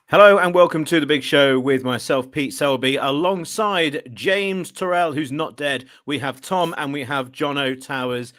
Hello and welcome to the big show with myself, Pete Selby, alongside James Terrell, who's not dead. We have Tom and we have Jono Towers,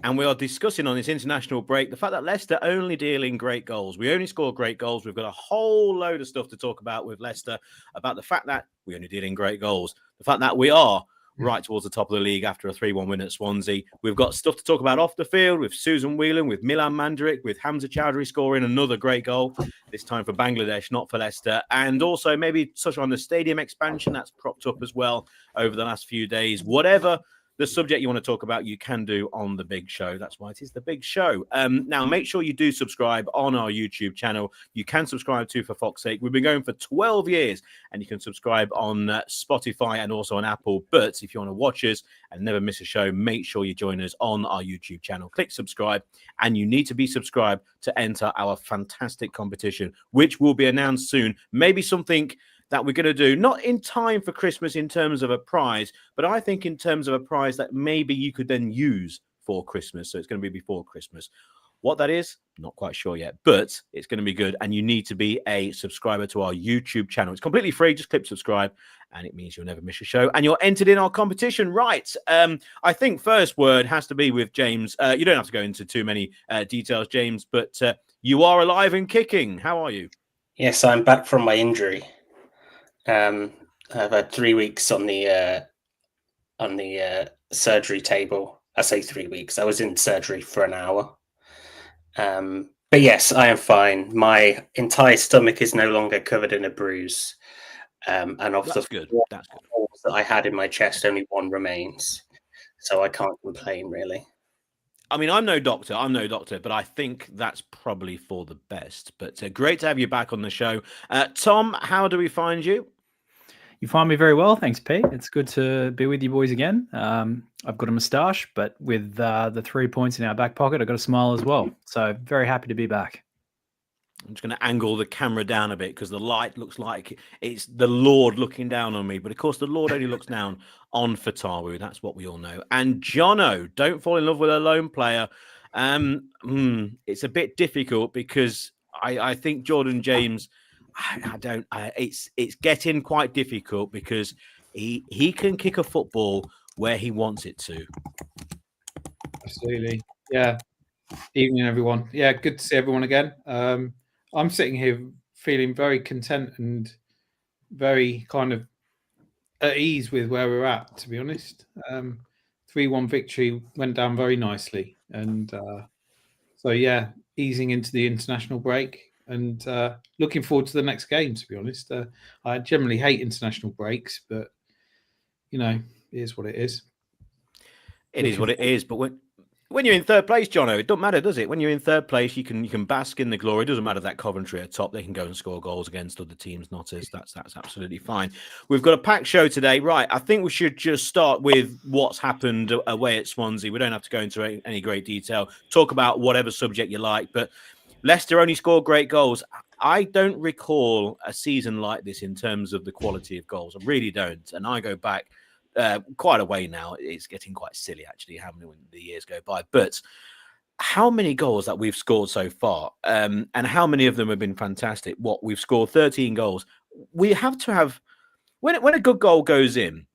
and we are discussing on this international break the fact that Leicester only deal in great goals. We only score great goals. We've got a whole load of stuff to talk about with Leicester, about the fact that we only deal in great goals, the fact that we are right towards the top of the league after a 3-1 win at Swansea. We've got stuff to talk about off the field with Susan Whelan, with Milan Mandaric, with Hamza Chowdhury scoring another great goal, this time for Bangladesh, not for Leicester. And also maybe touch on the stadium expansion that's propped up as well over the last few days. Whatever the subject you want to talk about, you can do on the big show. That's why it is the big show. Now, make sure you do subscribe on our YouTube channel. You can subscribe to, for fuck's sake. We've been going for 12 years, and you can subscribe on Spotify and also on Apple. But if you want to watch us and never miss a show, make sure you join us on our YouTube channel. Click subscribe, and you need to be subscribed to enter our fantastic competition, which will be announced soon. Maybe something that we're going to do, not in time for Christmas in terms of a prize, but I think in terms of a prize that maybe you could then use for Christmas. So it's going to be before Christmas. What that is, not quite sure yet, but it's going to be good. And you need to be a subscriber to our YouTube channel. It's completely free. Just click subscribe, and it means you'll never miss a show. And you're entered in our competition. Right. I think first word has to be with James. You don't have to go into too many details, James, but you are alive and kicking. How are you? Yes, I'm back from my injury. I've had 3 weeks on the surgery table. I say 3 weeks. I was in surgery for an hour. But yes, I am fine. My entire stomach is no longer covered in a bruise. And of That's the good. That's good. holes that I had in my chest, only one remains. So I can't complain, really. I mean, I'm no doctor, but I think that's probably for the best. But great to have you back on the show. Tom, how do we find you? You find me very well, thanks, Pete. It's good to be with you boys again. I've got a moustache, but with the 3 points in our back pocket, I've got a smile as well. So very happy to be back. I'm just going to angle the camera down a bit because the light looks like it's the Lord looking down on me. But of course, the Lord only looks down on Fatawu. That's what we all know. And Jono, don't fall in love with a lone player. It's a bit difficult because I think Jordan James, it's getting quite difficult because he can kick a football where he wants it to. Absolutely. Yeah. Evening, everyone. Yeah, good to see everyone again. I'm sitting here feeling very content and very kind of at ease with where we're at, to be honest. 3-1 victory went down very nicely. And so, yeah, easing into the international break and looking forward to the next game, to be honest. I generally hate international breaks, but, you know, it is what it is. It is what it is. But when you're in third place, Jono, it doesn't matter, does it? When you're in third place, you can bask in the glory. It doesn't matter that Coventry are top; they can go and score goals against other teams, not us. That's absolutely fine. We've got a packed show today, right? I think we should just start with what's happened away at Swansea. We don't have to go into any great detail. Talk about whatever subject you like, but Leicester only scored great goals. I don't recall a season like this in terms of the quality of goals. I really don't, and I go back quite a way now. It's getting quite silly, actually, how many the years go by. But how many goals that we've scored so far, and how many of them have been fantastic? We've scored 13 goals. We have to have, when a good goal goes in,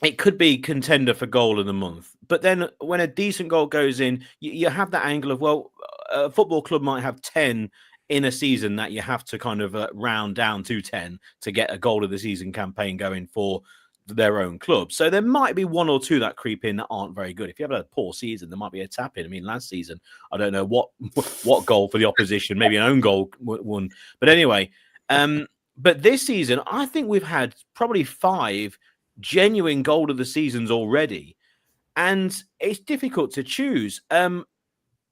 it could be contender for goal of the month. But then when a decent goal goes in, you have that angle of, well, a football club might have 10 in a season that you have to kind of round down to 10 to get a goal of the season campaign going for their own club. So there might be one or two that creep in that aren't very good. If you have a poor season, there might be a tap in. I mean, last season, I don't know what goal for the opposition, maybe an own goal won. But anyway, but this season, I think we've had probably 5 genuine goal of the seasons already. And it's difficult to choose.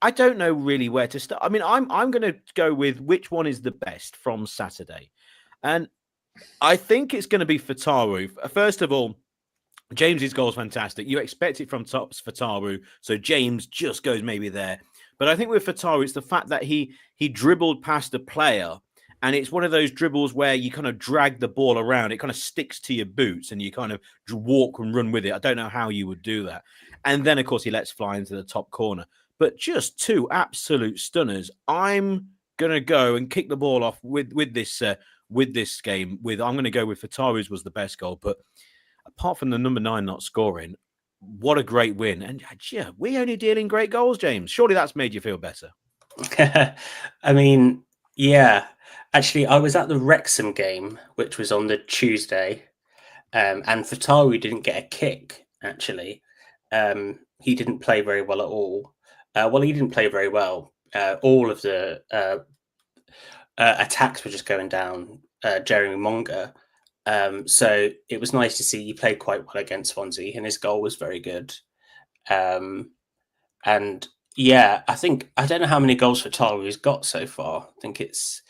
I don't know really where to start. I mean, I'm going to go with which one is the best from Saturday. And I think it's going to be Fatawu. First of all, James's goal is fantastic. You expect it from Fatawu, so James just goes maybe there. But I think with Fatawu, it's the fact that he dribbled past a player, and it's one of those dribbles where you kind of drag the ball around. It kind of sticks to your boots, and you kind of walk and run with it. I don't know how you would do that. And then, of course, he lets fly into the top corner. But just 2 absolute stunners. I'm going to go and kick the ball off with this with this game. I'm going to go with Fataru's was the best goal, but apart from the number 9 not scoring, what a great win. And yeah, we only dealing great goals, James. Surely that's made you feel better. I mean, yeah. Actually, I was at the Wrexham game, which was on the Tuesday, and Fataru didn't get a kick, actually. He didn't play very well at all. He didn't play very well. All of the attacks were just going down Jeremy Monga. So it was nice to see he played quite well against Swansea, and his goal was very good. And yeah, I don't know how many goals Fataru has got so far. I think it's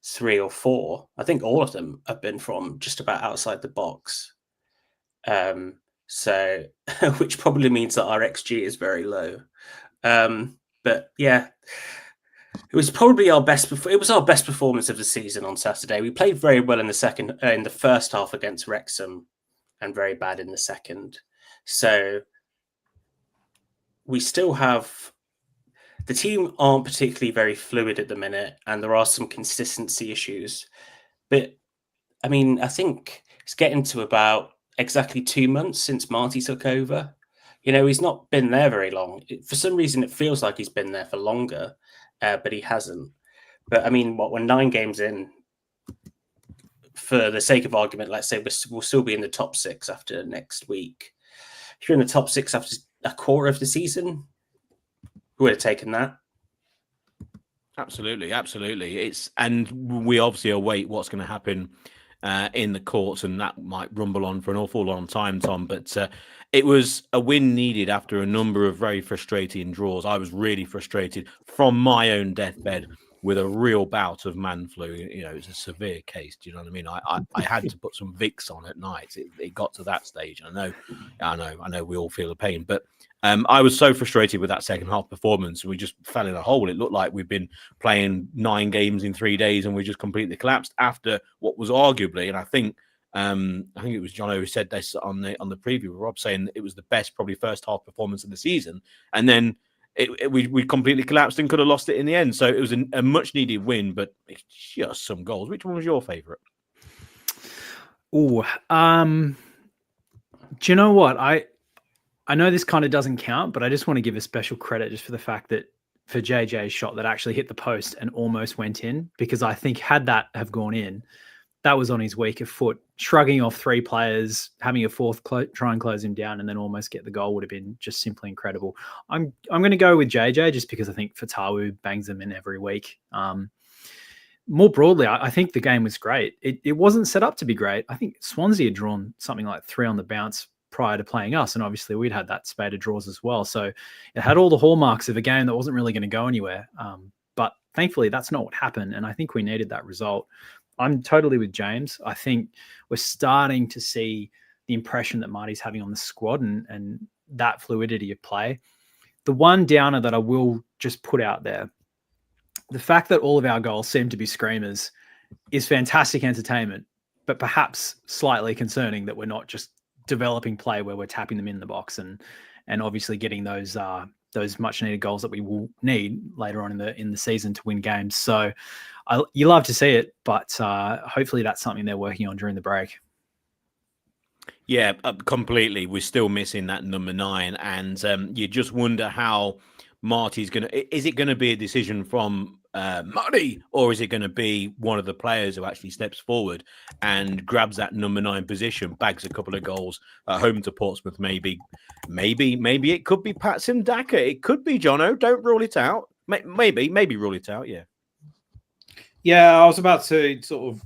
3 or 4. I think all of them have been from just about outside the box. So, which probably means that our XG is very low. But yeah, it was probably our best. It was our best performance of the season on Saturday. We played very well in the first half against Wrexham, and very bad in the second. So we still have. The team aren't particularly very fluid at the minute, and there are some consistency issues. But I mean, I think it's getting to about exactly 2 months since Marty took over. He's not been there very long. For some reason, it feels like he's been there for longer, but he hasn't. But I mean, we're 9 games in. For the sake of argument, let's say we'll still be in the top 6 after next week. If you're in the top 6 after a quarter of the season, who would have taken that? Absolutely. And we obviously await what's going to happen in the courts, and that might rumble on for an awful long time, Tom. But it was a win needed after a number of very frustrating draws. I was really frustrated from my own deathbed with a real bout of man flu. It's a severe case. Do you know what I mean? I had to put some Vicks on at night. It got to that stage. I know we all feel the pain, but I was so frustrated with that second half performance. We just fell in a hole. It looked like we've been playing 9 games in 3 days, and we just completely collapsed after what was arguably, and I think it was John who said this on the preview. Rob saying it was the best probably first half performance of the season, and then we completely collapsed and could have lost it in the end. So it was a much needed win, but it's just some goals. Which one was your favourite? Oh, do you know what? I know this kind of doesn't count, but I just want to give a special credit just for the fact that for JJ's shot that actually hit the post and almost went in, because I think had that have gone in, that was on his weaker foot. Shrugging off 3 players, having a fourth try and close him down, and then almost get the goal would have been just simply incredible. I'm going to go with JJ just because I think Fatawu bangs them in every week. More broadly, I think the game was great. It wasn't set up to be great. I think Swansea had drawn something like 3 on the bounce prior to playing us, and obviously we'd had that spate of draws as well. So it had all the hallmarks of a game that wasn't really going to go anywhere. But thankfully, that's not what happened, and I think we needed that result. I'm totally with James. I think we're starting to see the impression that Marty's having on the squad and that fluidity of play. The one downer that I will just put out there, the fact that all of our goals seem to be screamers is fantastic entertainment, but perhaps slightly concerning that we're not just developing play where we're tapping them in the box and obviously getting those much needed goals that we will need later on in the season to win games. So you love to see it, but hopefully that's something they're working on during the break. Yeah, completely. We're still missing that number 9, and you just wonder how Marty's going to. Is it going to be a decision from Marty, or is it going to be one of the players who actually steps forward and grabs that number 9 position, bags a couple of goals at home to Portsmouth? Maybe it could be Patson Daka. It could be Jono. Don't rule it out. Maybe rule it out. Yeah. Yeah, I was about to sort of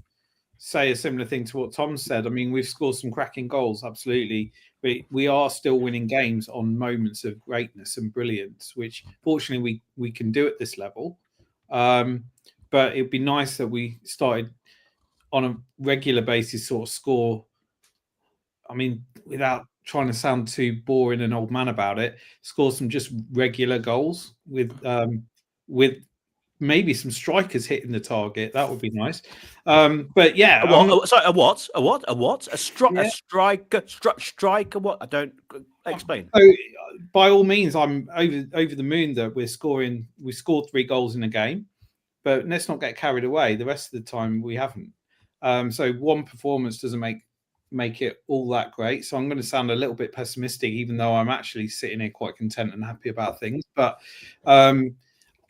say a similar thing to what Tom said. I mean, we've scored some cracking goals, absolutely. But we are still winning games on moments of greatness and brilliance, which fortunately we can do at this level. But it'd be nice that we started on a regular basis sort of score. I mean, without trying to sound too boring and old man about it, score some just regular goals with maybe some strikers hitting the target. That would be nice. But yeah, a what? A striker? What? I don't explain. So, by all means, I'm over the moon that we're scoring. We scored 3 goals in a game, but let's not get carried away. The rest of the time, we haven't. So one performance doesn't make it all that great. So I'm going to sound a little bit pessimistic, even though I'm actually sitting here quite content and happy about things. But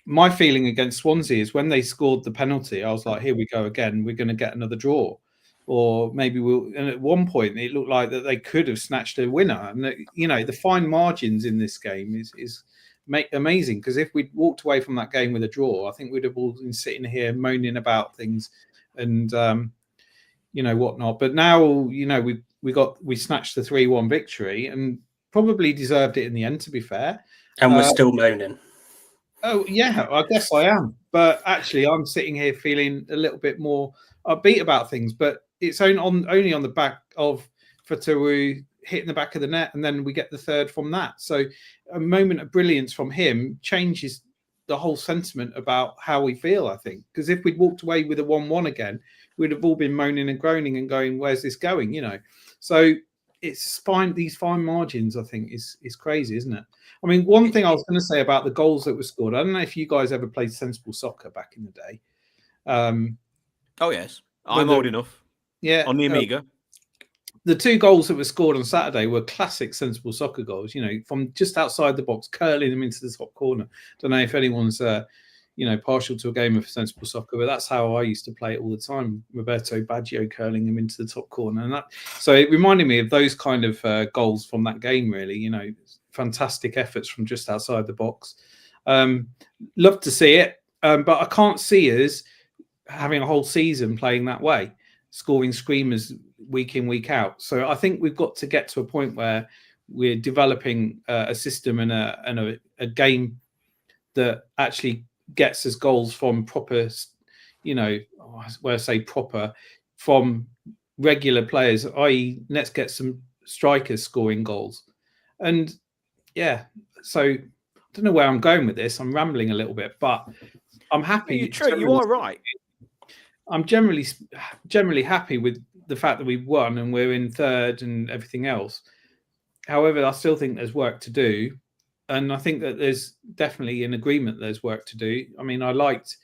my feeling against Swansea is when they scored the penalty, I was like, here we go again. We're going to get another draw. Or maybe we'll. And at one point, it looked like that they could have snatched a winner. And the fine margins in this game is amazing, because if we'd walked away from that game with a draw, I think we'd have all been sitting here moaning about things and whatnot. But now we snatched the 3-1 victory and probably deserved it in the end, to be fair. And we're still moaning. Oh yeah, I guess I am. But actually, I'm sitting here feeling a little bit more upbeat about things. But it's only on the back of Fatawu hitting the back of the net, and then we get the third from that. So a moment of brilliance from him changes the whole sentiment about how we feel, I think. Because if we'd walked away with a 1-1 again, we'd have all been moaning and groaning and going, where's this going? So it's fine. These fine margins, I think, is crazy, isn't it? I mean, one thing I was going to say about the goals that were scored, I don't know if you guys ever played sensible soccer back in the day. Oh, yes. I'm old enough. Yeah. On the Amiga. The 2 goals that were scored on Saturday were classic sensible soccer goals, from just outside the box, curling them into the top corner. Don't know if anyone's, partial to a game of sensible soccer, but that's how I used to play it all the time. Roberto Baggio curling them into the top corner. So it reminded me of those kind of goals from that game, really, fantastic efforts from just outside the box. Love to see it, but I can't see us having a whole season playing that way, scoring screamers week in, week out. So I think we've got to get to a point where we're developing a system and a game that actually gets us goals from proper, where I say proper, from regular players, i.e. let's get some strikers scoring goals. And yeah, so I don't know where I'm going with this. I'm rambling a little bit, but I'm happy. You are right. I'm generally happy with the fact that we've won and we're in third and everything else. However, I still think there's work to do. And I think that there's definitely an agreement there's work to do. I mean, I liked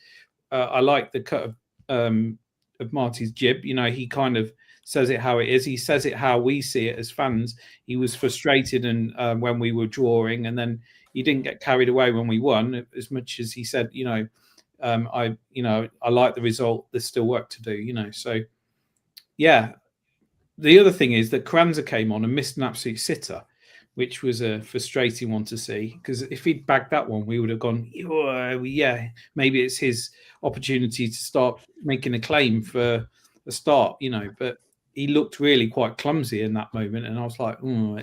the cut of Marty's jib. He kind of says it how it is. He says it how we see it as fans. He was frustrated and when we were drawing, and then he didn't get carried away when we won as much as he said, I like the result. There's still work to do, So, yeah. The other thing is that Carranza came on and missed an absolute sitter, which was a frustrating one to see. Because if he'd bagged that one, we would have gone, yeah, maybe it's his opportunity to start making a claim for the start, But he looked really quite clumsy in that moment, and I was like,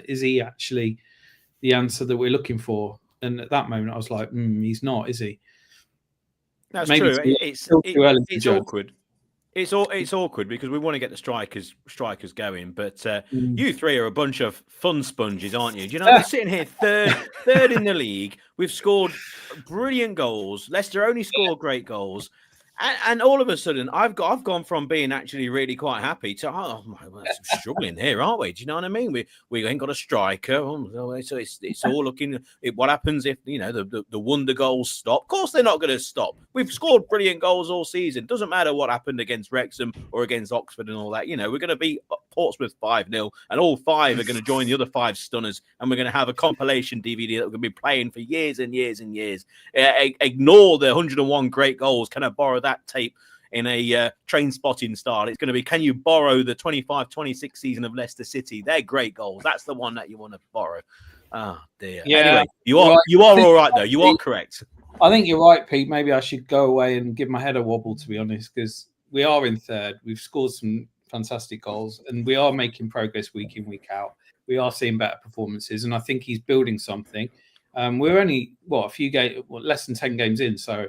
is he actually the answer that we're looking for? And at that moment, I was like, he's not, is he? That's Maybe true. It's awkward. It's awkward because we want to get the strikers going, but you three are a bunch of fun sponges, aren't you? We're sitting here third in the league. We've scored brilliant goals. Leicester only scored great goals. And all of a sudden, I've gone from being actually really quite happy to we're struggling here, aren't we? Do you know what I mean? We ain't got a striker, so it's all looking. What happens if the wonder goals stop? Of course, they're not going to stop. We've scored brilliant goals all season. Doesn't matter what happened against Wrexham or against Oxford and all that. We're going to beat Portsmouth 5-0, and all 5 are going to join the other 5 stunners, and we're going to have a compilation DVD that we're going to be playing for years and years and years. Ignore the 101 great goals. Can I borrow that tape in a train spotting style? It's going to be, can you borrow the 25-26 season of Leicester City? They're great goals. That's the one that you want to borrow. Oh dear. Yeah, anyway, you are all right though. You are correct. I think you're right, Pete. Maybe I should go away and give my head a wobble, to be honest, because we are in third. We've scored some fantastic goals, and we are making progress week in, week out. We are seeing better performances, and I think he's building something. We're only a few games, less than 10 games in, so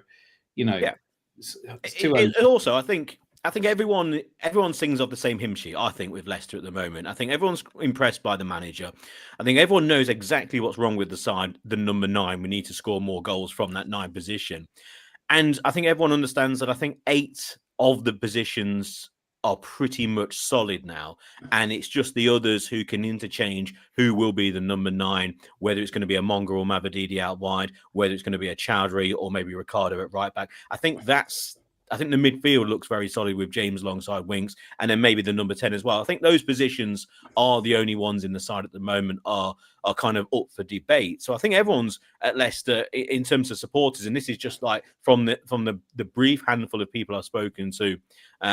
Yeah. It's too early. Also, I think everyone sings off the same hymn sheet. I think with Leicester at the moment, I think everyone's impressed by the manager. I think everyone knows exactly what's wrong with the side. The number 9, we need to score more goals from that 9 position, and I think everyone understands that. I think 8 of the positions are pretty much solid now, and it's just the others who can interchange who will be the number 9, whether it's going to be a Monga or Mavadidi out wide, whether it's going to be a Chowdhury or maybe Ricardo at right back. I think that's I think the midfield looks very solid with James alongside Winks, and then maybe the number 10 as well. I think those positions are the only ones in the side at the moment are kind of up for debate. So I think everyone's at Leicester in terms of supporters, and this is just like from the brief handful of people I've spoken to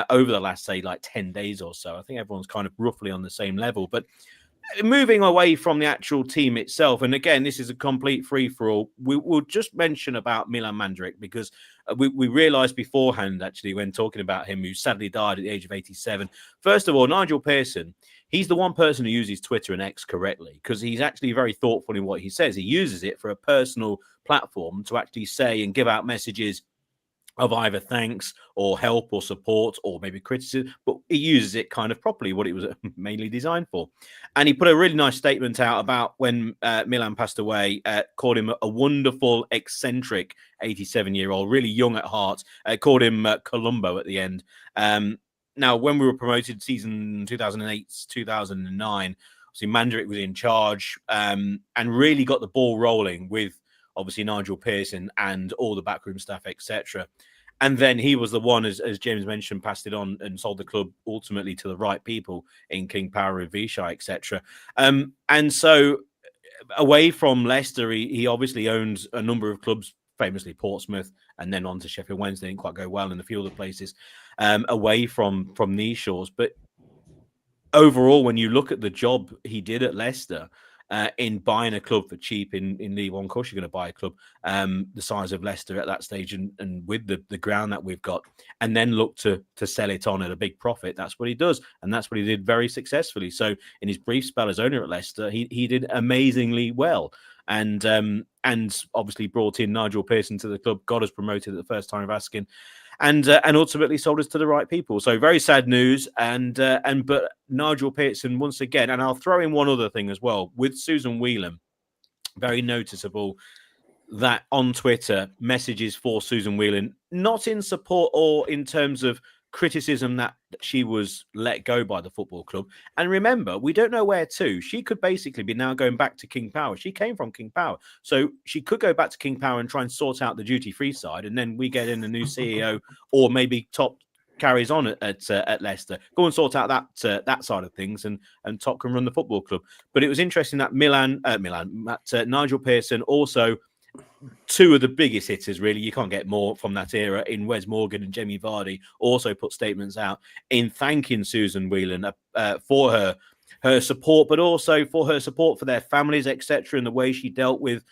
over the last, say, like 10 days or so. I think everyone's kind of roughly on the same level. But moving away from the actual team itself, and again, this is a complete free-for-all, we'll just mention about Milan Mandaric, because we realised beforehand, actually, when talking about him, who sadly died at the age of 87. First of all, Nigel Pearson, he's the one person who uses Twitter and X correctly, because he's actually very thoughtful in what he says. He uses it for a personal platform to actually say and give out messages of either thanks or help or support or maybe criticism, but he uses it kind of properly, what it was mainly designed for. And he put a really nice statement out about when Milan passed away, called him a wonderful, eccentric 87-year-old, really young at heart, called him Columbo at the end. Now, when we were promoted season 2008-2009, obviously Mandaric was in charge and really got the ball rolling with obviously Nigel Pearson and all the backroom staff, etc. And then he was the one, as James mentioned, passed it on and sold the club ultimately to the right people in King Power and Vishai, etc. And so away from Leicester, he obviously owns a number of clubs, famously Portsmouth, and then on to Sheffield Wednesday. Didn't quite go well in a few other places away from these shores. But overall, when you look at the job he did at Leicester, in buying a club for cheap in League One, of course you're going to buy a club the size of Leicester at that stage, and with the ground that we've got, and then look to sell it on at a big profit. That's what he does, and that's what he did very successfully. So in his brief spell as owner at Leicester, he did amazingly well, and obviously brought in Nigel Pearson to the club, got us promoted at the first time of asking, and ultimately sold us to the right people. So very sad news. But Nigel Pearson once again, and I'll throw in one other thing as well with Susan Whelan. Very noticeable that on Twitter, messages for Susan Whelan, not in support or in terms of criticism that she was let go by the football club. And remember, we don't know where to. She could basically be now going back to King Power. She came from King Power, so she could go back to King Power and try and sort out the duty-free side, and then we get in a new CEO, or maybe Top carries on at Leicester. Go and sort out that side of things, and Top can run the football club. But it was interesting that Nigel Pearson also, two of the biggest hitters, really, you can't get more from that era, in Wes Morgan and Jamie Vardy, also put statements out in thanking Susan Whelan for her support, but also for her support for their families, etc., and the way she dealt with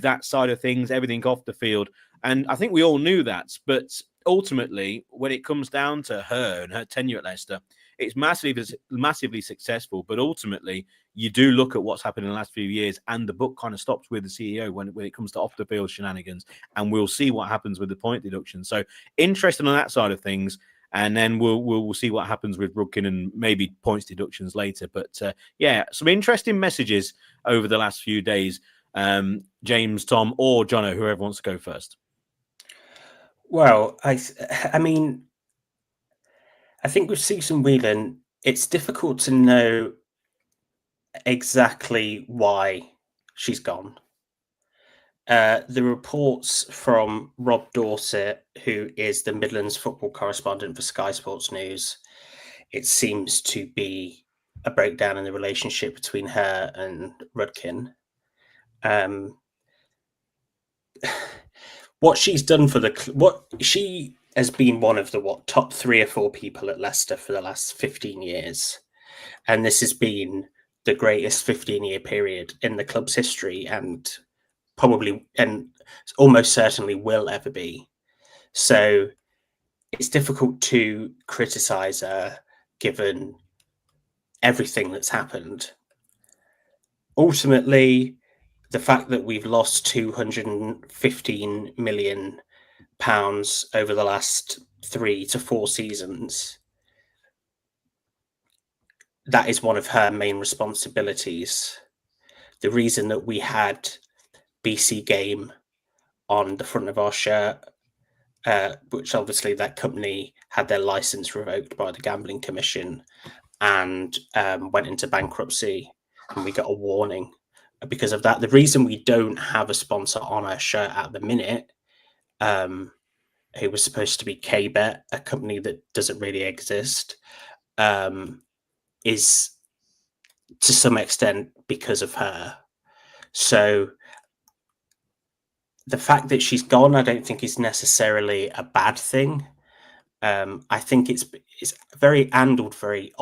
that side of things, everything off the field. And I think we all knew that, but ultimately, when it comes down to her and her tenure at Leicester, it's massively successful. But ultimately, you do look at what's happened in the last few years, and the book kind of stops with the CEO when it comes to off the field shenanigans, and we'll see what happens with the point deduction. So interesting on that side of things, and then we'll see what happens with Rudkin and maybe points deductions later. But yeah, some interesting messages over the last few days. James, Tom, or Jono, whoever wants to go first. Well, I mean, I think with Susan Whelan, it's difficult to know exactly why she's gone. The reports from Rob Dorset, who is the Midlands football correspondent for Sky Sports News, it seems to be a breakdown in the relationship between her and Rudkin. What she's done for she has been one of the top 3 or 4 people at Leicester for the last 15 years. And this has been the greatest 15-year period in the club's history, and probably and almost certainly will ever be. So it's difficult to criticize her given everything that's happened. Ultimately, the fact that we've lost £215 million over the last 3 to 4 seasons, that is one of her main responsibilities. The reason that we had BC Game on the front of our shirt, which obviously that company had their license revoked by the Gambling Commission and went into bankruptcy, and we got a warning because of that. The reason we don't have a sponsor on our shirt at the minute, who was supposed to be K-Bet, a company that doesn't really exist, is to some extent because of her. So the fact that she's gone, I don't think is necessarily a bad thing. I think it's very handled very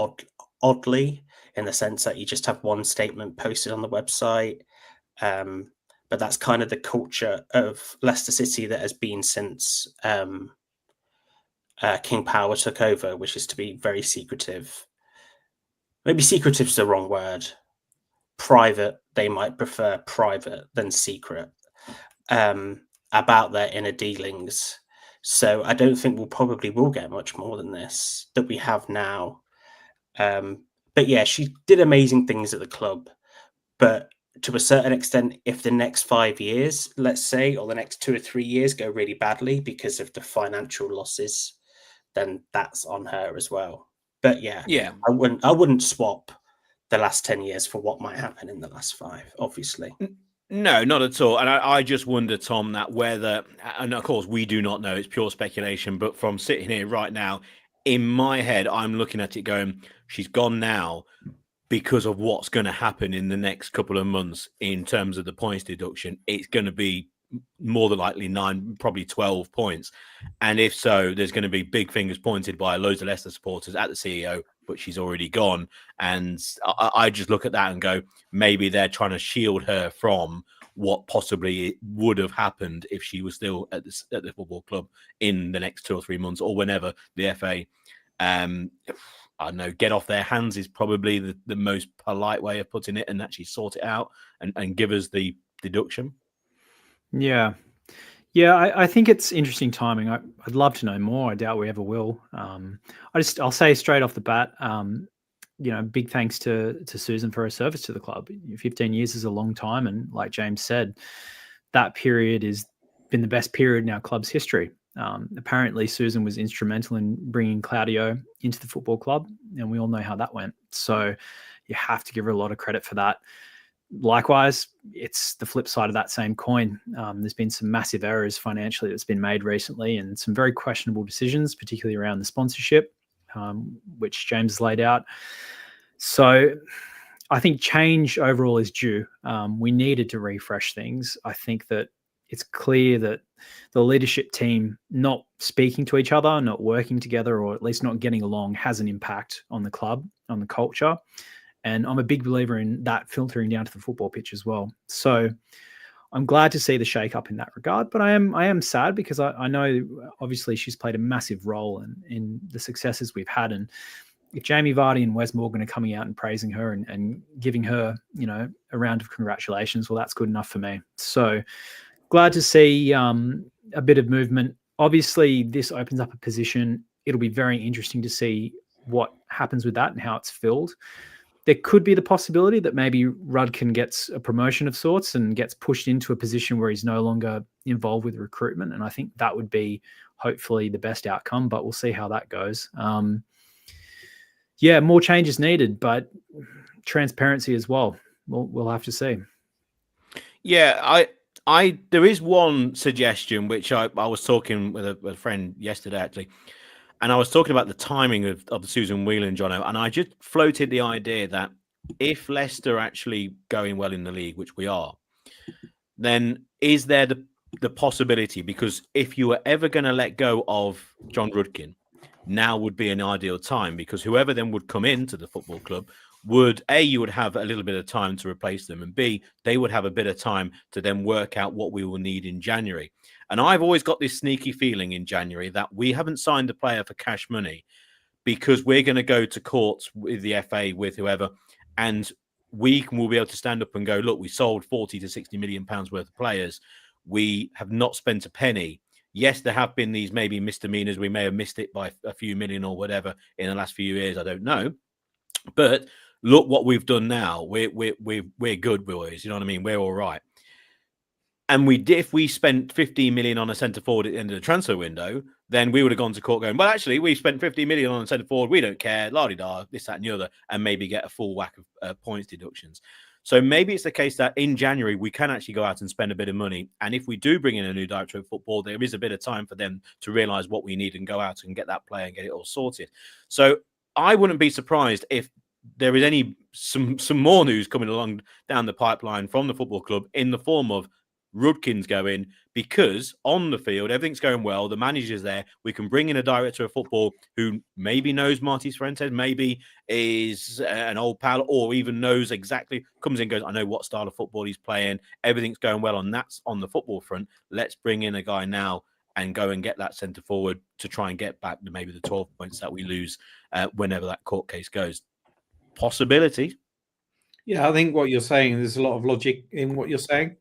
oddly, in the sense that you just have one statement posted on the website. But that's kind of the culture of Leicester City that has been since King Power took over, which is to be very secretive. Maybe secretive is the wrong word. Private, they might prefer private than secret about their inner dealings. So I don't think we'll probably get much more than this that we have now. But yeah, she did amazing things at the club. But to a certain extent, if the next 5 years, let's say, or the next 2 or 3 years go really badly because of the financial losses, then that's on her as well. But yeah, I wouldn't swap the last 10 years for what might happen in the last 5, obviously. No, not at all. And I just wonder, Tom, that whether, and of course we do not know, it's pure speculation, but from sitting here right now, in my head, I'm looking at it going, she's gone now because of what's going to happen in the next couple of months in terms of the points deduction. It's going to be more than likely 9, probably 12 points. And if so, there's going to be big fingers pointed by loads of Leicester supporters at the CEO, but she's already gone. And I just look at that and go, maybe they're trying to shield her from what possibly would have happened if she was still at the football club in the next 2 or 3 months, or whenever the FA, I don't know, get off their hands is probably the most polite way of putting it, and actually sort it out and give us the deduction. Yeah. I think it's interesting timing. I'd love to know more. I doubt we ever will. I'll say straight off the bat, big thanks to Susan for her service to the club. 15 years is a long time, and like James said, that period has been the best period in our club's history. Apparently, Susan was instrumental in bringing Claudio into the football club, and we all know how that went. So you have to give her a lot of credit for that. Likewise, it's the flip side of that same coin. There's been some massive errors financially that's been made recently, and some very questionable decisions, particularly around the sponsorship, which James has laid out. So I think change overall is due. We needed to refresh things. I think that it's clear that the leadership team not speaking to each other, not working together, or at least not getting along has an impact on the club, on the culture. And I'm a big believer in that filtering down to the football pitch as well. So I'm glad to see the shake-up in that regard, but I am sad because I know obviously she's played a massive role in the successes we've had. And if Jamie Vardy and Wes Morgan are coming out and praising her and giving her, a round of congratulations, well, that's good enough for me. So glad to see a bit of movement. Obviously, this opens up a position. It'll be very interesting to see what happens with that and how it's filled. There could be the possibility that maybe Rudkin gets a promotion of sorts and gets pushed into a position where he's no longer involved with recruitment. And I think that would be hopefully the best outcome, but we'll see how that goes. More change is needed, but transparency as well. We'll have to see. Yeah, there is one suggestion which I was talking with a friend yesterday, actually. And I was talking about the timing of the Susan Whelan, Jono, and I just floated the idea that if Leicester actually going well in the league, which we are, then is there the possibility, because if you were ever going to let go of John Rudkin, now would be an ideal time, because whoever then would come into the football club would, A, you would have a little bit of time to replace them, and B, they would have a bit of time to then work out what we will need in January. And I've always got this sneaky feeling in January that we haven't signed a player for cash money because we're going to go to court with the FA, with whoever, and will be able to stand up and go, look, we sold 40 to 60 million pounds worth of players. We have not spent a penny. Yes, there have been these maybe misdemeanors. We may have missed it by a few million or whatever in the last few years. I don't know. But look what we've done now. We're good, boys. You know what I mean? We're all right. And if we spent 15 million on a centre forward at the end of the transfer window, then we would have gone to court going, well, actually, we spent 50 million on a centre forward. We don't care. La-di-da, this, that, and the other, and maybe get a full whack of points deductions. So maybe it's the case that in January we can actually go out and spend a bit of money. And if we do bring in a new director of football, there is a bit of time for them to realise what we need and go out and get that player and get it all sorted. So I wouldn't be surprised if there is some more news coming along down the pipeline from the football club in the form of Rudkin's going, because on the field, everything's going well. The manager's there. We can bring in a director of football who maybe knows Martins Fuentes, maybe is an old pal, or even knows exactly, comes in, goes, I know what style of football he's playing. Everything's going well, and that's on the football front. Let's bring in a guy now and go and get that centre forward to try and get back to maybe the 12 points that we lose whenever that court case goes. Possibility. Yeah, I think what you're saying, there's a lot of logic in what you're saying.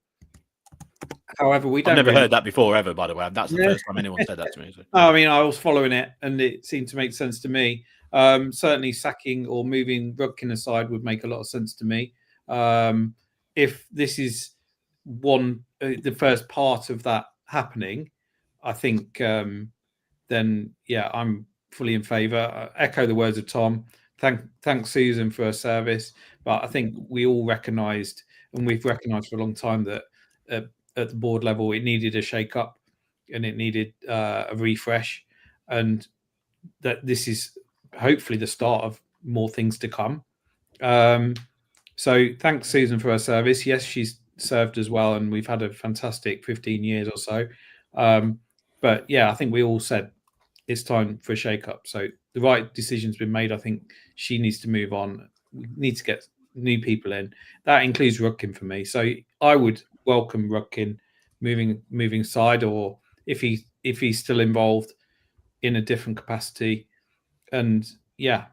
However, I've never heard that before ever, by the way. That's the first time anyone said that to me. So. I mean, I was following it and it seemed to make sense to me. Certainly sacking or moving Rudkin aside would make a lot of sense to me. If this is the first part of that happening, I think then, yeah, I'm fully in favour. Echo the words of Tom. Thank Susan for her service. But I think we all recognised, and we've recognised for a long time, that at the board level, it needed a shake-up and it needed a refresh, and that this is hopefully the start of more things to come. So thanks, Susan, for her service. Yes, she's served as well, and we've had a fantastic 15 years or so. But yeah, I think we all said it's time for a shake-up. So the right decision's been made. I think she needs to move on. We need to get new people in. That includes Rudkin for me. So I would welcome Rudkin moving side, or if he's still involved in a different capacity. And yeah,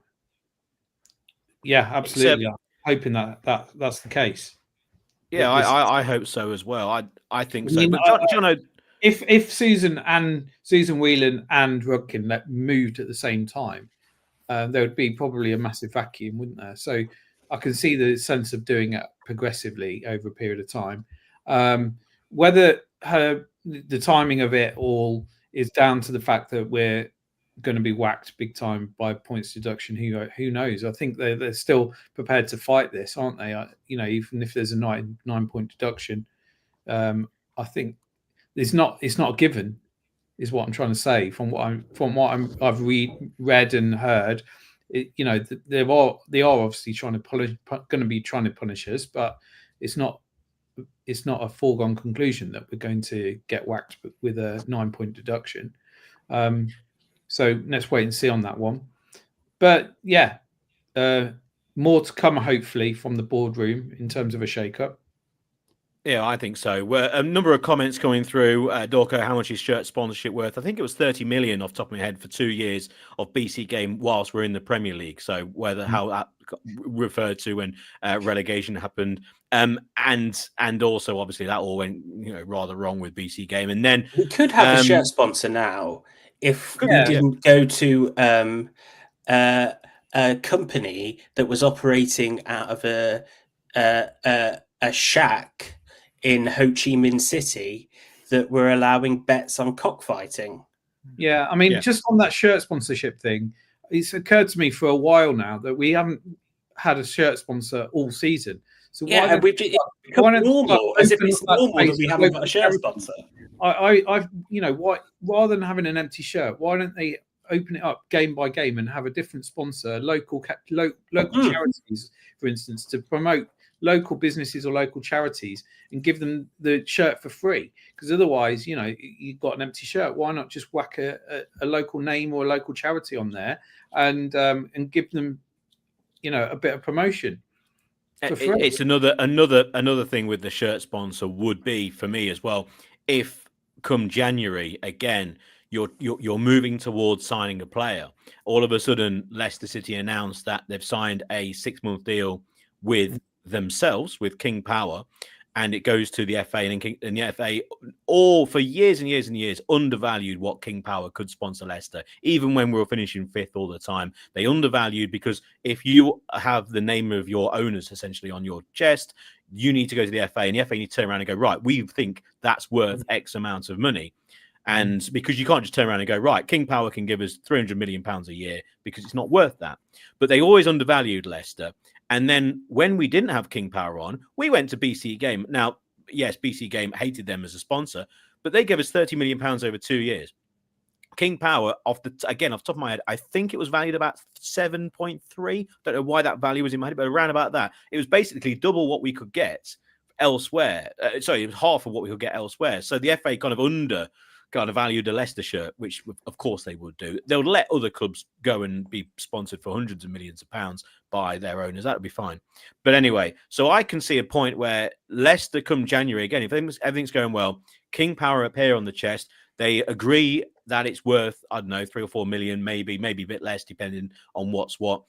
absolutely. I'm hoping that's the case. Yeah, I hope so as well. I think so. But John, if Susan Whelan and Rudkin moved at the same time, there would be probably a massive vacuum, wouldn't there? So I can see the sense of doing it progressively over a period of time. Whether the timing of it all is down to the fact that we're going to be whacked big time by points deduction, who knows? I think they're still prepared to fight this, aren't they? Even if there's a 9-point deduction, I think it's not a given, is what I'm trying to say. From what I've read and heard, they are obviously going to be trying to punish us, but it's not a foregone conclusion that we're going to get whacked with a 9-point deduction. So let's wait and see on that one. But yeah, more to come hopefully from the boardroom in terms of a shake-up. Yeah, I think so. A number of comments coming through. Dorco, how much is shirt sponsorship worth? I think it was 30 million off the top of my head for 2 years of BC game whilst we're in the Premier League. So how that referred to when relegation happened, and also obviously that all went rather wrong with BC game. And then we could have a shirt sponsor now if we didn't go to a company that was operating out of a shack in Ho Chi Minh City that were allowing bets on cockfighting. Yeah, I mean, just on that shirt sponsorship thing, it's occurred to me for a while now that we haven't had a shirt sponsor all season. So why it's become normal, as if it's normal that we haven't got a shirt sponsor. Why, rather than having an empty shirt, why don't they open it up game by game and have a different sponsor, local charities, for instance, to promote local businesses or local charities and give them the shirt for free? Because otherwise, you've got an empty shirt. Why not just whack a local name or a local charity on there and give them, a bit of promotion for free? It's another thing with the shirt sponsor would be for me as well. If come January again, you're moving towards signing a player, all of a sudden Leicester City announced that they've signed a 6-month deal with themselves, with King Power, and it goes to the FA, and the FA all for years and years and years undervalued what King Power could sponsor Leicester. Even when we were finishing 5th all the time, they undervalued, because if you have the name of your owners essentially on your chest, you need to go to the FA, and the FA need to turn around and go, right, we think that's worth X amount of money. And because you can't just turn around and go, right, King Power can give us £300 million a year, because it's not worth that. But they always undervalued Leicester. And then when we didn't have King Power on, we went to BC Game. Now, yes, BC Game hated them as a sponsor, but they gave us £30 million over 2 years. King Power, off the top of my head, I think it was valued about 7.3. Don't know why that value was in my head, but around about that. It was basically double what we could get elsewhere. It was half of what we could get elsewhere. So the FA kind of valued a Leicester shirt, which of course they would do. They'll let other clubs go and be sponsored for hundreds of millions of pounds by their owners. That would be fine. But anyway, so I can see a point where Leicester come January, again, if everything's going well, King Power appear on the chest. They agree that it's worth, I don't know, 3 or 4 million, maybe a bit less, depending on what's what.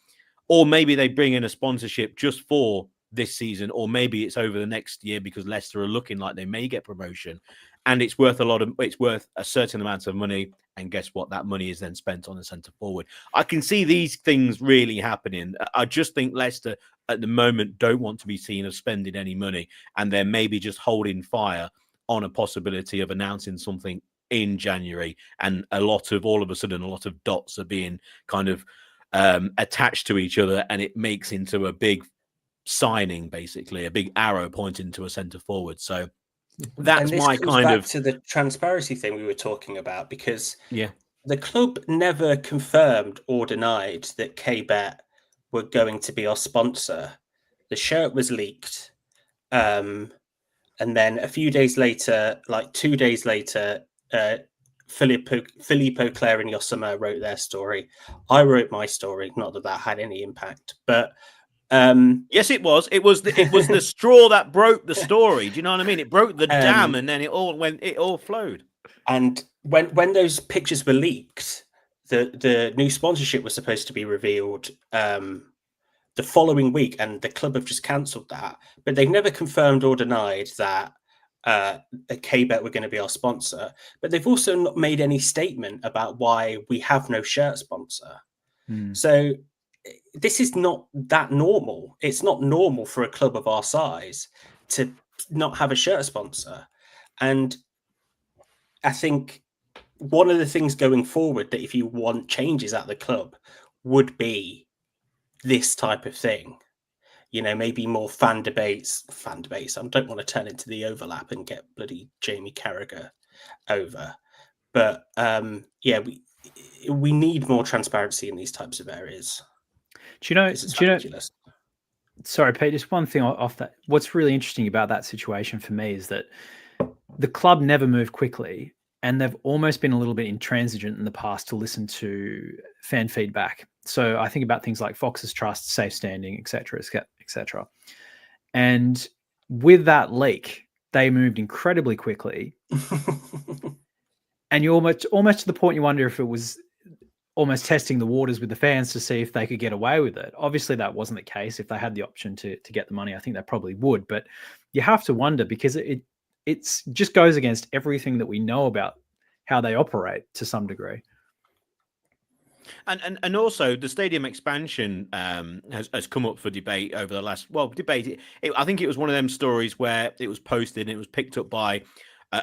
Or maybe they bring in a sponsorship just for this season, or maybe it's over the next year because Leicester are looking like they may get promotion, and it's worth a certain amount of money. And guess what? That money is then spent on the centre forward. I can see these things really happening. I just think Leicester at the moment don't want to be seen as spending any money, and they're maybe just holding fire on a possibility of announcing something in January, and all of a sudden a lot of dots are being kind of attached to each other, and it makes into a big signing, basically a big arrow pointing to a centre forward. So that's my kind of to the transparency thing we were talking about, because yeah, the club never confirmed or denied that K-Bet were going to be our sponsor. The shirt was leaked, and then a few days later, like 2 days later, Filippo Claire and Yosema wrote their story. I wrote my story. Not that had any impact, but yes, it was. It was the straw that broke the story. Do you know what I mean? It broke the dam, and then it all flowed. And when those pictures were leaked, the new sponsorship was supposed to be revealed the following week, and the club have just cancelled that. But they've never confirmed or denied that K-Bet were going to be our sponsor, but they've also not made any statement about why we have no shirt sponsor. So this is not that normal. It's not normal for a club of our size to not have a shirt sponsor. And I think one of the things going forward that if you want changes at the club would be this type of thing. You know, maybe more fan debates. I don't want to turn into the overlap and get bloody Jamie Carragher over. But we need more transparency in these types of areas. Do you know? Sorry, Pete. Just one thing off that. What's really interesting about that situation for me is that the club never moved quickly, and they've almost been a little bit intransigent in the past to listen to fan feedback. So I think about things like Fox's Trust, Safe Standing, etc., etc. And with that leak, they moved incredibly quickly. And you're almost to the point you wonder if it was almost testing the waters with the fans to see if they could get away with it. Obviously, that wasn't the case. If they had the option to get the money, I think they probably would. But you have to wonder, because it just goes against everything that we know about how they operate to some degree. And also the stadium expansion has come up for debate over the last debate. I think it was one of them stories where it was posted and it was picked up by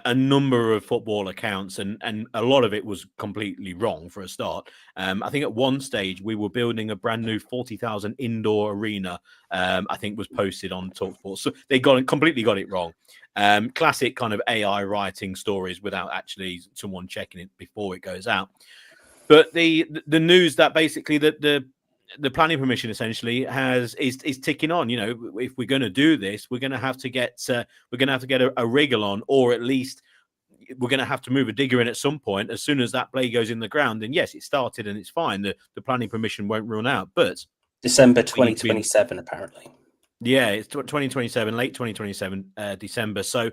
a number of football accounts, and a lot of it was completely wrong for a start. I think at one stage we were building a brand new 40,000 indoor arena. I think was posted on TalkSport, so they completely got it wrong. Classic kind of AI writing stories without actually someone checking it before it goes out. But the news that basically the planning permission essentially is ticking on. You know, if we're going to do this, we're going to have to get a wriggle on, or at least we're going to have to move a digger in at some point. As soon as that blade goes in the ground, then yes, it started and it's fine. The planning permission won't run out. But December 2027, apparently. Yeah, it's 2027, late 2027, December. So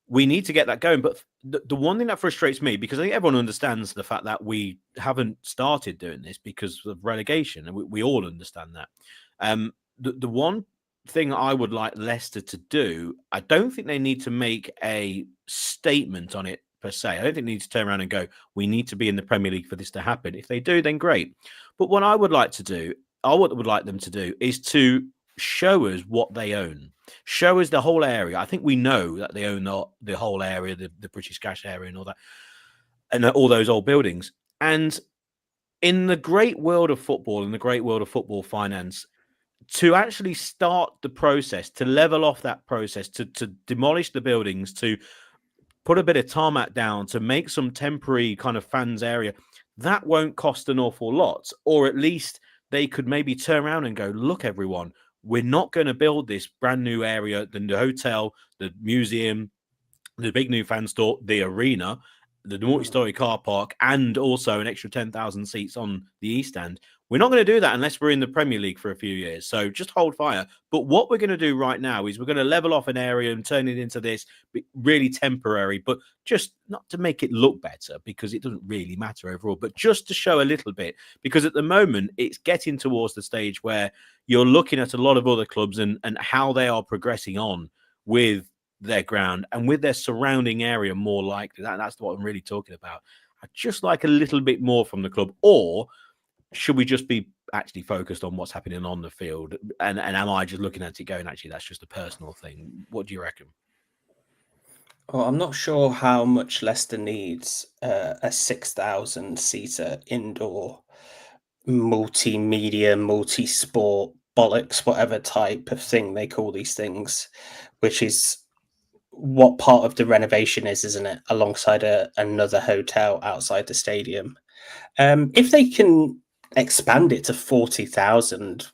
we need to get that going. But the one thing that frustrates me, because I think everyone understands the fact that we haven't started doing this because of relegation, and we all understand that. The one thing I would like Leicester to do, I don't think they need to make a statement on it per se. I don't think they need to turn around and go, we need to be in the Premier League for this to happen. If they do, then great. But what I would like to do, what would like them to do, is to show us what they own. Show us the whole area. I think we know that they own the whole area, the British Gas area and all that, and all those old buildings. And in the great world of football, in the great world of football finance, to actually start the process, to level off that process, to demolish the buildings, to put a bit of tarmac down, to make some temporary kind of fans area, that won't cost an awful lot. Or at least they could maybe turn around and go, look, everyone, we're not going to build this brand new area, the hotel, the museum, the big new fan store, the arena, the multi-story car park, and also an extra 10,000 seats on the East End. We're not going to do that unless we're in the Premier League for a few years. So just hold fire. But what we're going to do right now is we're going to level off an area and turn it into this really temporary, but just not to make it look better, because it doesn't really matter overall, but just to show a little bit, because at the moment it's getting towards the stage where you're looking at a lot of other clubs and how they are progressing on with their ground and with their surrounding area more likely. That's what I'm really talking about. I'd just like a little bit more from the club. Or should we just be actually focused on what's happening on the field? And am I just looking at it going, actually, that's just a personal thing? What do you reckon? Well, I'm not sure how much Leicester needs a 6,000-seater indoor multimedia, multi-sport, bollocks, whatever type of thing they call these things, which is what part of the renovation is, isn't it? Alongside another hotel outside the stadium. If they can expand it to 40,000,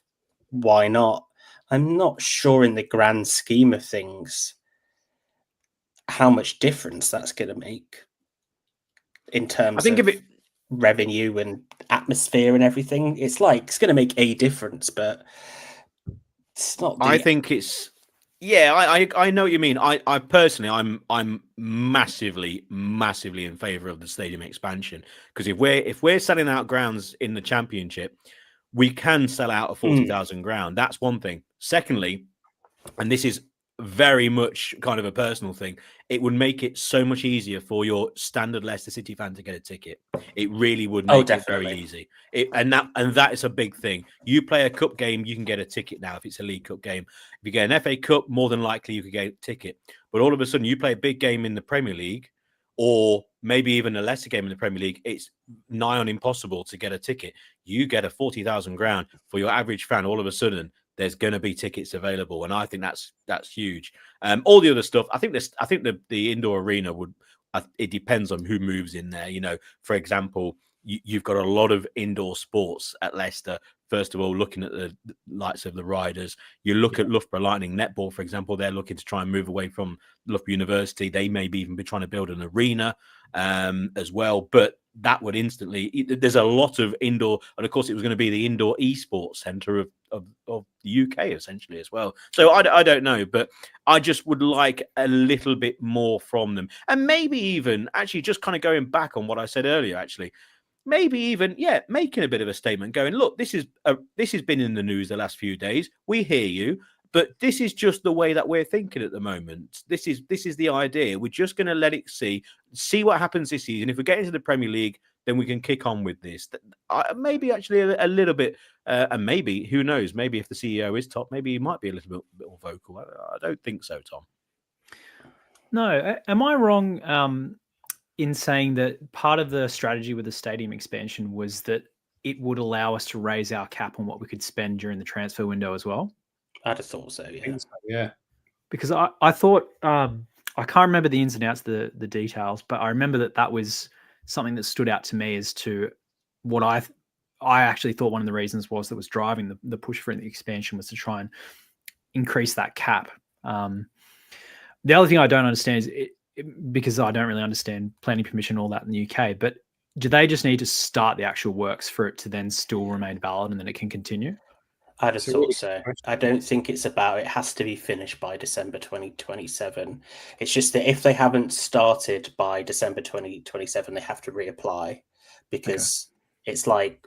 why not? I'm not sure in the grand scheme of things how much difference that's going to make in terms of revenue and atmosphere and everything. It's going to make a difference, but it's not. I think it's. Yeah, I know what you mean. I personally, I'm massively in favour of the stadium expansion, because if we're selling out grounds in the Championship, we can sell out a 40,000 ground. That's one thing. Secondly, and this is very much kind of a personal thing, it would make it so much easier for your standard Leicester City fan to get a ticket. It really would make it very easy. And that is a big thing. You play a cup game, you can get a ticket now if it's a League Cup game. If you get an FA Cup, more than likely you could get a ticket. But all of a sudden, you play a big game in the Premier League, or maybe even a Leicester game in the Premier League, it's nigh on impossible to get a ticket. You get a 40,000 ground for your average fan. All of a sudden, there's going to be tickets available, and I think that's huge. All the other stuff, I think the indoor arena would. It depends on who moves in there. You know, for example, you've got a lot of indoor sports at Leicester. First of all, looking at the likes of the Riders, you look at Loughborough Lightning netball, for example. They're looking to try and move away from Loughborough University. They may even be trying to build an arena as well, but that would instantly. There's a lot of indoor, and of course, it was going to be the indoor esports centre of the UK essentially as well. So I don't know, but I just would like a little bit more from them, and maybe even actually just kind of going back on what I said earlier, actually. Maybe even, making a bit of a statement, going, look, this has been in the news the last few days. We hear you, but this is just the way that we're thinking at the moment. This is the idea. We're just going to let it see what happens this season. If we get into the Premier League, then we can kick on with this. Maybe actually a little bit, and maybe, who knows, maybe if the CEO is top, maybe he might be a little bit more vocal. I don't think so, Tom. No, am I wrong in saying that part of the strategy with the stadium expansion was that it would allow us to raise our cap on what we could spend during the transfer window as well? I'd have thought so, yeah. Because I thought, I can't remember the ins and outs, the details, but I remember that was something that stood out to me as to what I actually thought one of the reasons was that was driving the push for the expansion was to try and increase that cap. The other thing I don't understand is because I don't really understand planning permission, all that in the UK, but do they just need to start the actual works for it to then still remain valid and then it can continue? I just thought so. I don't think it's about it has to be finished by December 2027. It's just that if they haven't started by December 2027, they have to reapply, because it's like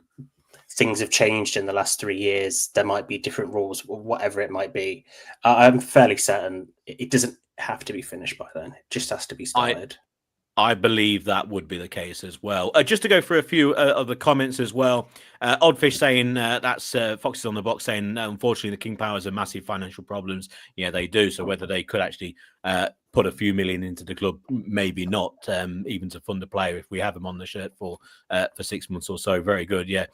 things have changed in the last 3 years. There might be different rules, whatever it might be. I'm fairly certain it doesn't have to be finished by then. It just has to be started. I believe that would be the case as well. Just to go through a few of the comments as well. Oddfish saying that's Foxes on the Box saying, unfortunately, the King Powers have massive financial problems. Yeah, they do. So whether they could actually put a few million into the club, maybe not, even to fund a player if we have him on the shirt for 6 months or so. Very good. Yeah.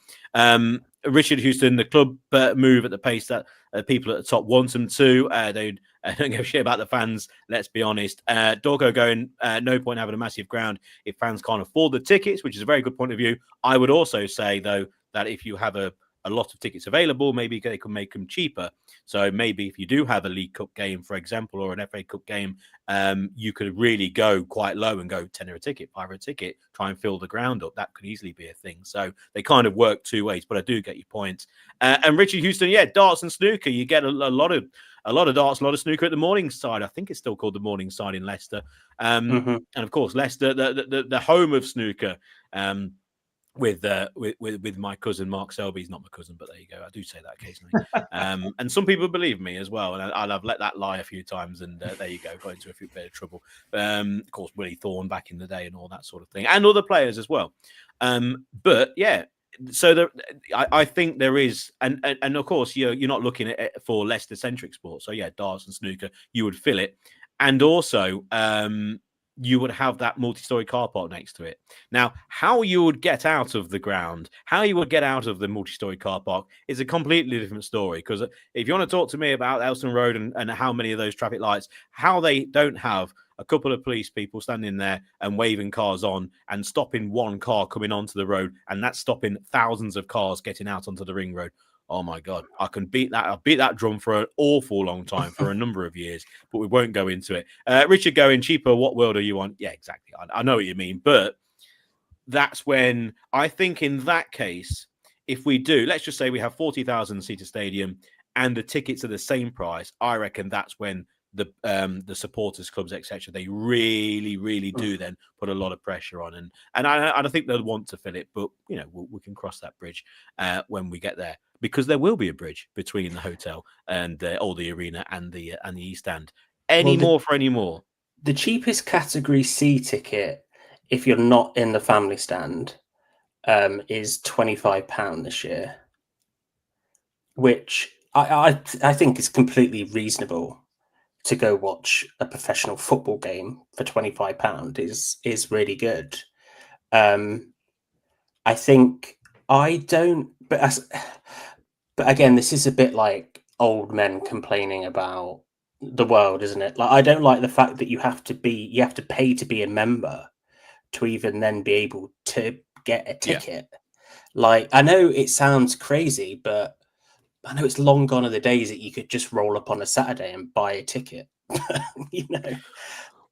Richard Houston, the club move at the pace that people at the top want them to. They don't give a shit about the fans, let's be honest. Dorco going, no point having a massive ground if fans can't afford the tickets, which is a very good point of view. I would also say, though, that if you have a lot of tickets available, maybe they can make them cheaper. So maybe if you do have a League Cup game, for example, or an FA Cup game, you could really go quite low and go £10 a ticket, £5 a ticket, try and fill the ground up. That could easily be a thing. So they kind of work two ways, but I do get your point. And Richard Houston, yeah, darts and snooker. You get a lot of darts, a lot of snooker at the Morningside. I think it's still called the Morningside in Leicester. And of course, Leicester, the home of snooker. With my cousin Mark Selby. He's not my cousin, but there you go. I do say that occasionally. And some people believe me as well. And I've let that lie a few times. And there you go, got into a few bit of trouble. Of course, Willie Thorne back in the day and all that sort of thing, and other players as well. But yeah, so I think there is, and of course you're not looking at it for Leicester centric sports. So yeah, darts and snooker, you would fill it, and also you would have that multi-story car park next to it. Now, how you would get out of the ground, how you would get out of the multi-story car park is a completely different story. Because if you want to talk to me about Elston Road and how many of those traffic lights, how they don't have a couple of police people standing there and waving cars on and stopping one car coming onto the road, and that's stopping thousands of cars getting out onto the ring road. Oh my God, I can beat that. I'll beat that drum for an awful long time, for a number of years, but we won't go into it. Richard going, cheaper, what world are you on? Yeah, exactly. I know what you mean, but that's when I think in that case, if we do, let's just say we have 40,000 seater stadium and the tickets are the same price, I reckon that's when the supporters clubs, etc., they really do then put a lot of pressure on, and I think they'll want to fill it, but you know we can cross that bridge when we get there, because there will be a bridge between the hotel and or the arena and the East Stand. Any more for any more? The cheapest Category C ticket, if you're not in the family stand, is £25 this year, which I think is completely reasonable. To go watch a professional football game for £25 is really good. I think I don't, but again, this is a bit like old men complaining about the world, isn't it? Like, I don't like the fact that you have to pay to be a member to even then be able to get a ticket. Yeah. Like, I know it sounds crazy, but I know it's long gone are the days that you could just roll up on a Saturday and buy a ticket, you know.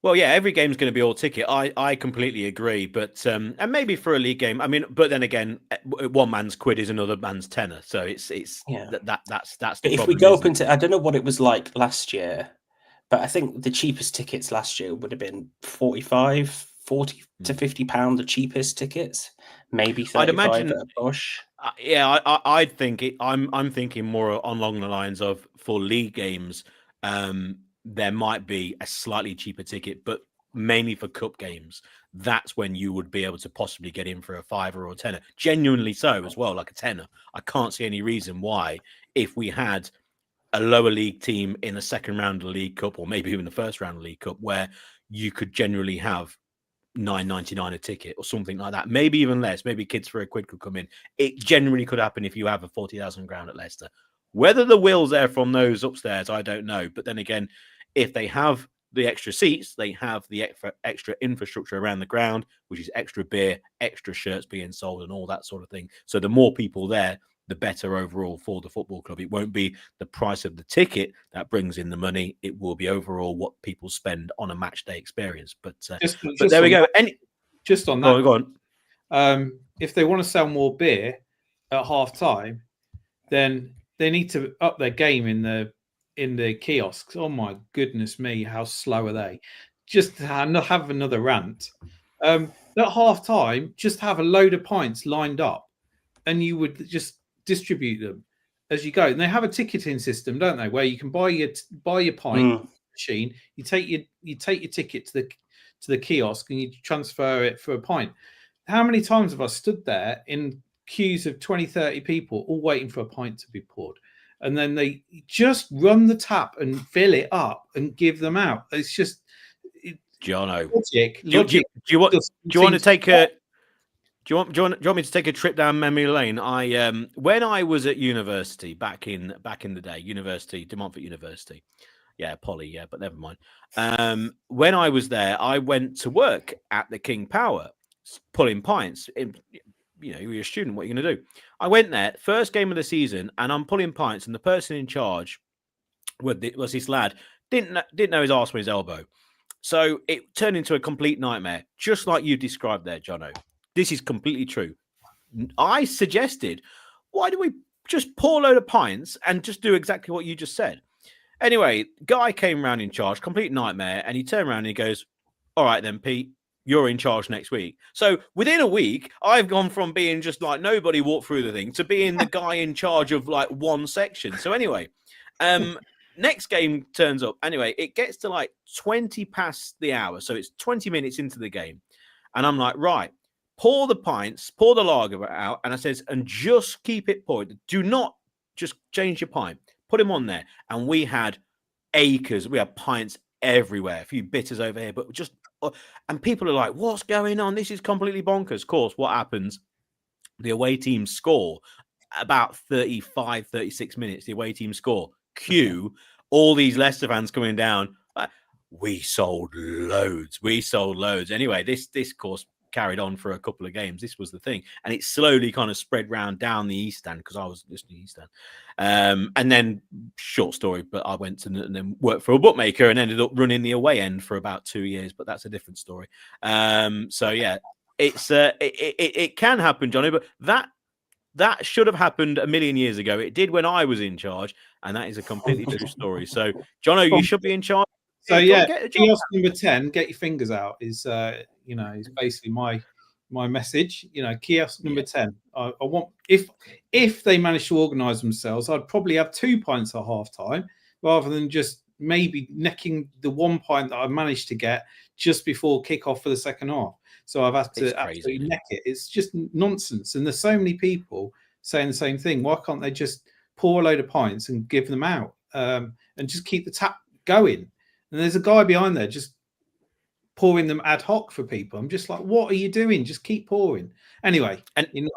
Well, yeah, every game's going to be all ticket. I completely agree, but and maybe for a league game, I mean, but then again, one man's quid is another man's tenner, so it's yeah. that's. But if we go up into, I don't know what it was like last year, but I think the cheapest tickets last year would have been 40 to £50 the cheapest tickets, maybe 35 at a push. Yeah, I'd think it. I'm thinking more along the lines of, for league games, there might be a slightly cheaper ticket, but mainly for cup games, that's when you would be able to possibly get in for a £5 or a £10. Genuinely so as well, like a £10. I can't see any reason why, if we had a lower league team in the second round of the League Cup, or maybe even the first round of the League Cup, where you could generally have £9.99 a ticket or something like that, maybe even less. Maybe kids for a quid could come in. It generally could happen if you have a 40,000 ground at Leicester. Whether the will's there from those upstairs, I don't know. But then again, if they have the extra seats, they have the extra infrastructure around the ground, which is extra beer, extra shirts being sold, and all that sort of thing. So the more people there, the better overall for the football club. It won't be the price of the ticket that brings in the money. It will be overall what people spend on a match day experience. But there we go. Just on that, go on. If they want to sell more beer at half time, then they need to up their game in the kiosks. Oh my goodness me, how slow are they? Just to have another rant. At half time, just have a load of pints lined up, and you would just distribute them as you go. And they have a ticketing system, don't they, where you can buy your pint machine. You take your ticket to the kiosk and you transfer it for a pint. How many times have I stood there in queues of 20, 30 people all waiting for a pint to be poured? And then they just run the tap and fill it up and give them out. It's just Jono. Logic. Do you want to take a? Do you want me to take a trip down memory lane? When I was at university back in the day, De Montfort University. Yeah, Poly, yeah, but never mind. When I was there, I went to work at the King Power, pulling pints. You're a student, what are you going to do? I went there, first game of the season, and I'm pulling pints, and the person in charge was this lad, didn't know his arse from his elbow. So it turned into a complete nightmare, just like you described there, Jono. This is completely true. I suggested, why do we just pour a load of pints and just do exactly what you just said? Anyway, guy came round in charge, complete nightmare, and he turned around and he goes, all right then, Pete, you're in charge next week. So within a week, I've gone from being just like nobody walked through the thing to being the guy in charge of like one section. So anyway, next game turns up. Anyway, it gets to like 20 past the hour. So it's 20 minutes into the game. And I'm like, right, pour the pints, pour the lager out. And I says, and just keep it poured. Do not just change your pint. Put him on there. And we had acres. We had pints everywhere. A few bitters over here. But just, and people are like, what's going on? This is completely bonkers. Of course, what happens? The away team score about 35, 36 minutes. The away team score. Cue all these Leicester fans coming down. We sold loads. Anyway, this course carried on for a couple of games. This was the thing, and it slowly kind of spread round down the East End because I was just in the East End. And then, short story, but I went and then worked for a bookmaker and ended up running the away end for about 2 years. But that's a different story. So yeah, it can happen, Johnny. But that should have happened a million years ago. It did when I was in charge, and that is a completely true story. So, Jono, you should be in charge. So yeah, kiosk number 10, get your fingers out is is basically my message. Kiosk number 10. I want if they manage to organise themselves, I'd probably have 2 pints at half time rather than just maybe necking the 1 pint that I managed to get just before kick-off for the second half. So I've had to absolutely neck it. It's just nonsense. And there's so many people saying the same thing. Why can't they just pour a load of pints and give them out and just keep the tap going? And there's a guy behind there just pouring them ad hoc for people. I'm just like, what are you doing? Just keep pouring. Anyway, and enough.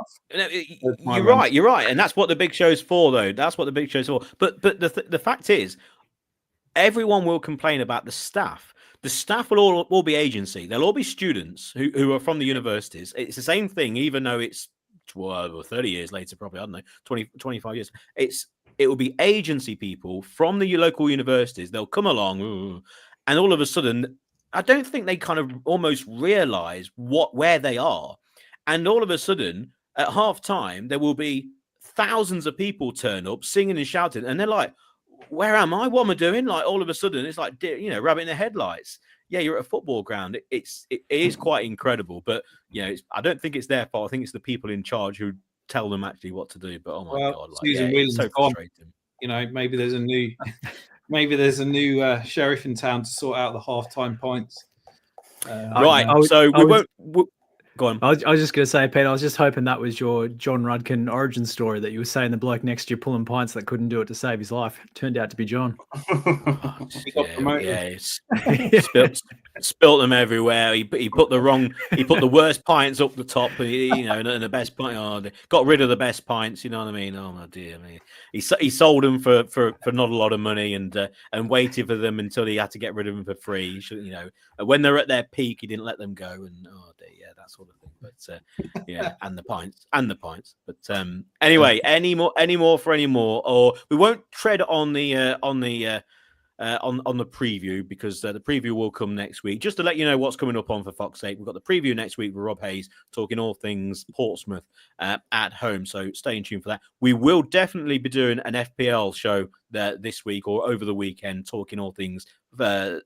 You're right. And that's what the big show's for, though. That's what the big show's for. But the fact is, everyone will complain about the staff. The staff will all be agency. They'll all be students who are from the universities. It's the same thing, even though it's 30 years later, probably, I don't know, 20, 25 years. It will be agency people from the local universities. They'll come along, and all of a sudden, I don't think they kind of almost realize where they are. And all of a sudden, at half time, there will be thousands of people turn up singing and shouting, and they're like, where am I? What am I doing? Like, all of a sudden, it's like, rabbit in the headlights. Yeah, you're at a football ground. It is quite incredible, but I don't think it's their fault. I think it's the people in charge who tell them actually what to do. But oh my god, it's so frustrating. Maybe there's a new sheriff in town to sort out the half-time points. Right. We won't. Go on. I was just going to say, Pete, I was just hoping that was your John Rudkin origin story, that you were saying the bloke next to you pulling pints that couldn't do it to save his life. It turned out to be John. He got promoted. Spilt them everywhere. He put the worst pints up the top, and the best pint. Oh, got rid of the best pints. You know what I mean? Oh my dear me. He sold them for not a lot of money and waited for them until he had to get rid of them for free. He should, when they're at their peak, he didn't let them go. And oh dear, yeah, that sort of thing. But and the pints. But anyway, any more, or we won't tread on the preview, because the preview will come next week. Just to let you know what's coming up on For Fox's Sake, we've got the preview next week with Rob Hayes talking all things Portsmouth at home. So stay in tune for that. We will definitely be doing an FPL show this week or over the weekend, talking all things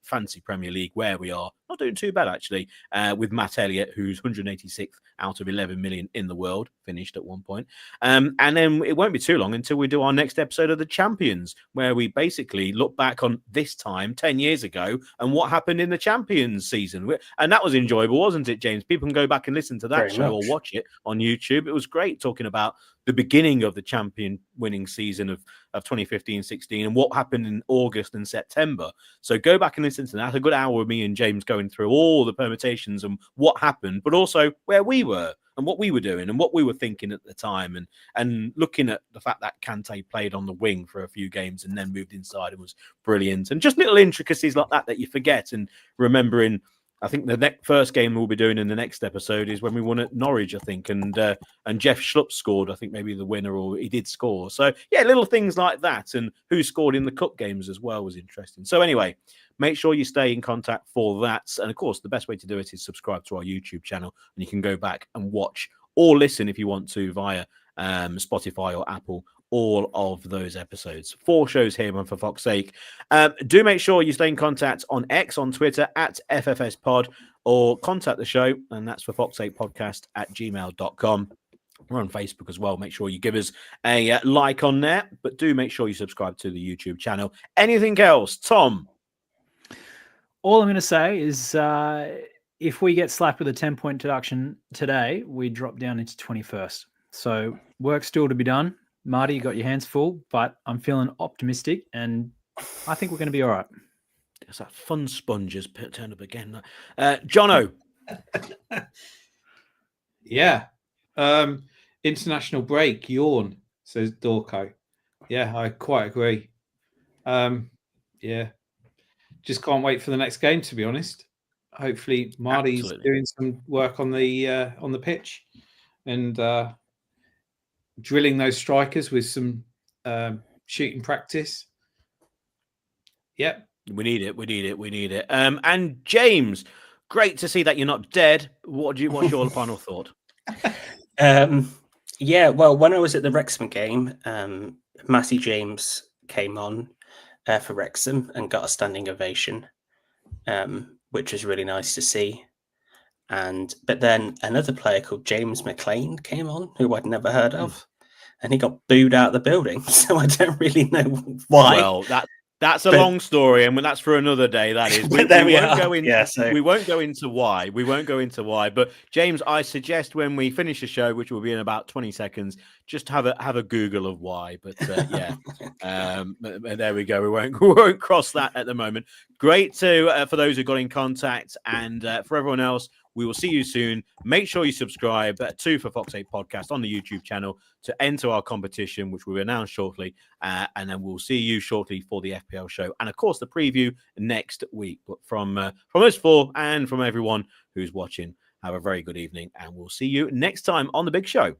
Fantasy Premier League, where we are not doing too bad actually, with Matt Elliott, who's 186th out of 11 million in the world, finished at one point. And then it won't be too long until we do our next episode of The Champions, where we basically look back on this time 10 years ago and what happened in the Champions season. And that was enjoyable, wasn't it, James? People can go back and listen to that show or watch it on YouTube. It was great talking about the beginning of the winning season of 2015-16 and what happened in August and September. So go back and listen to that. A good hour with me and James going through all the permutations and what happened, but also where we were and what we were doing and what we were thinking at the time, and looking at the fact that Kante played on the wing for a few games and then moved inside and was brilliant, and just little intricacies like that you forget. And remembering, I think the first game we'll be doing in the next episode is when we won at Norwich, I think, and Jeff Schlupp scored, I think maybe the winner, or he did score. So yeah, little things like that, and who scored in the cup games as well was interesting. So anyway, make sure you stay in contact for that, and of course the best way to do it is subscribe to our YouTube channel, and you can go back and watch or listen if you want to via Spotify or Apple. All of those episodes. 4 shows here, and for fuck's sake. Do make sure you stay in contact on X, on Twitter, at FFSPod, or contact the show, and that's for fuck's sake podcast at gmail.com. We're on Facebook as well. Make sure you give us a like on there, but do make sure you subscribe to the YouTube channel. Anything else, Tom? All I'm going to say is if we get slapped with a 10-point deduction today, we drop down into 21st. So work still to be done. Marty, you got your hands full, but I'm feeling optimistic, and I think we're going to be all right. There's that fun sponges turn up again. Jono. Yeah. International break, yawn, says Dorco. Yeah, I quite agree. Yeah. Just can't wait for the next game, to be honest. Hopefully Marty's doing some work on the pitch and drilling those strikers with some shooting practice. Yep. We need it. And James, great to see that you're not dead. What's your final thought? Yeah, well, when I was at the Wrexham game, Massey James came on for Wrexham and got a standing ovation, which was really nice to see. But then another player called James McLean came on, who I'd never heard of, and he got booed out of the building. So I don't really know why. Well, that's a long story, and that's for another day. That is. We won't go into why. We won't go into why. But James, I suggest when we finish the show, which will be in about 20 seconds, just have a Google of why. But yeah, there we go. We won't cross that at the moment. Great to for those who got in contact, and for everyone else, we will see you soon. Make sure you subscribe to For Fox 8 Podcast on the YouTube channel to enter our competition, which we'll announce shortly. And then we'll see you shortly for the FPL show. And of course, the preview next week. But from us 4 and from everyone who's watching, have a very good evening. And we'll see you next time on The Big Show.